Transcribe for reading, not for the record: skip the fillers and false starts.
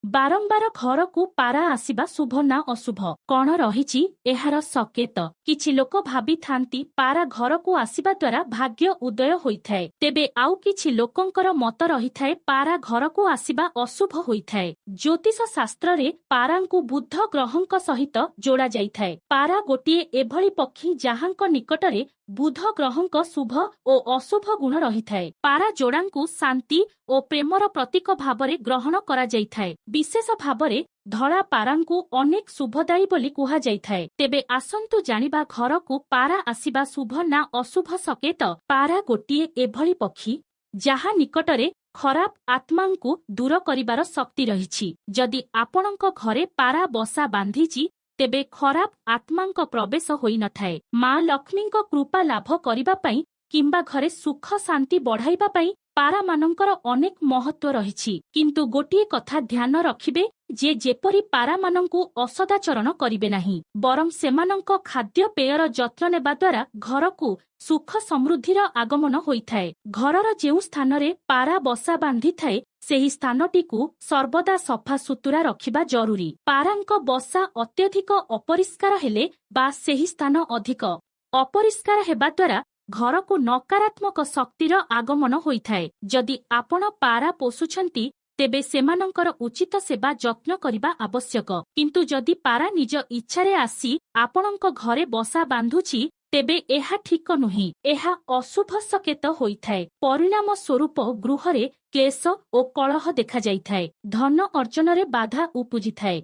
ବାରମ୍ବାର ଘରକୁ ପାରା ଆସିବା ଶୁଭ ନା ଅଶୁଭ? କଣ ରହିଛି ଏହାର ସକେତ? କିଛି ଲୋକ ଭାବିଥାନ୍ତି ପାରା ଘରକୁ ଆସିବା ଦ୍ୱାରା ଭାଗ୍ୟ ଉଦୟ ହୋଇଥାଏ। ତେବେ ଆଉ କିଛି ଲୋକଙ୍କର ମତ ରହିଥାଏ ପାରା ଘରକୁ ଆସିବା ଅଶୁଭ ହୋଇଥାଏ। ଜ୍ୟୋତିଷ ଶାସ୍ତ୍ରରେ ପାରାଙ୍କୁ ବୁଧ ଗ୍ରହଙ୍କ ସହିତ ଯୋଡ଼ା ଯାଇଥାଏ। ପାରା ଗୋଟିଏ ଏଭଳି ପକ୍ଷୀ ଯାହାଙ୍କ ନିକଟରେ ବୁଧ ଗ୍ରହଙ୍କ ଶୁଭ ଓ ଅଶୁଭ ଗୁଣ ରହିଥାଏ। ପାରା ଯୋଡ଼ାଙ୍କୁ ଶାନ୍ତି ଓ ପ୍ରେମର ପ୍ରତୀକ ଭାବରେ ଗ୍ରହଣ କରାଯାଇଥାଏ। ବିଶେଷ ଭାବରେ ଧଳା ପାରାଙ୍କୁ ଅନେକ ଶୁଭଦାୟୀ ବୋଲି କୁହାଯାଇଥାଏ। ତେବେ ଆସନ୍ତୁ ଜାଣିବା ଘରକୁ ପାରା ଆସିବା ଶୁଭ ନା ଅଶୁଭ ସକେତ। ପାରା ଗୋଟିଏ ଏଭଳି ପକ୍ଷୀ ଯାହା ନିକଟରେ ଖରାପ ଆତ୍ମାଙ୍କୁ ଦୂର କରିବାର ଶକ୍ତି ରହିଛି। ଯଦି ଆପଣଙ୍କ ଘରେ ପାରା ବସା ବାନ୍ଧିଛି ତେବେ ଖରାପ ଆତ୍ମାଙ୍କ ପ୍ରବେଶ ହୋଇନଥାଏ। ମା ଲକ୍ଷ୍ମୀଙ୍କ କୃପା ଲାଭ କରିବା ପାଇଁ କିମ୍ବା ଘରେ ସୁଖ ଶାନ୍ତି ବଢ଼ାଇବା ପାଇଁ ପାରାମାନଙ୍କର ଅନେକ ମହତ୍ଵ ରହିଛି। କିନ୍ତୁ ଗୋଟିଏ କଥା ଧ୍ୟାନ ରଖିବେ ଯେ ଯେପରି ପାରାମାନଙ୍କୁ ଅସଦାଚରଣ କରିବେ ନାହିଁ, ବରଂ ସେମାନଙ୍କ ଖାଦ୍ୟପେୟର ଯତ୍ନ ନେବା ଦ୍ୱାରା ଘରକୁ ସୁଖ ସମୃଦ୍ଧିର ଆଗମନ ହୋଇଥାଏ। ଘରର ଯେଉଁ ସ୍ଥାନରେ ପାରା ବସା ବାନ୍ଧିଥାଏ ସେହି ସ୍ଥାନଟିକୁ ସର୍ବଦା ସଫାସୁତୁରା ରଖିବା ଜରୁରୀ। ପାରାଙ୍କ ବସା ଅତ୍ୟଧିକ ଅପରିଷ୍କାର ହେଲେ ବା ସେହି ସ୍ଥାନ ଅଧିକ ଅପରିଷ୍କାର ହେବା ଦ୍ୱାରା ଘରକୁ ନକାରାତ୍ମକ ଶକ୍ତିର ଆଗମନ ହୋଇଥାଏ। ଯଦି ଆପଣ ପାରା ପୋଷୁଛନ୍ତି ତେବେ ସେମାନଙ୍କର ଉଚିତ ସେବା ଯତ୍ନ କରିବା ଆବଶ୍ୟକ। କିନ୍ତୁ ଯଦି ପାରା ନିଜ ଇଚ୍ଛାରେ ଆସି ଆପଣଙ୍କ ଘରେ ବସା ବାନ୍ଧୁଛି ତେବେ ଏହା ଠିକ ନୁହେଁ। ଏହା ଅଶୁଭ ସକେତ ହୋଇଥାଏ। ପରିଣାମ ସ୍ୱରୂପ ଗୃହରେ କ୍ଲେଶ ଓ କଳହ ଦେଖାଯାଇଥାଏ। ଧନ ଅର୍ଜନରେ ବାଧା ଉପୁଜିଥାଏ।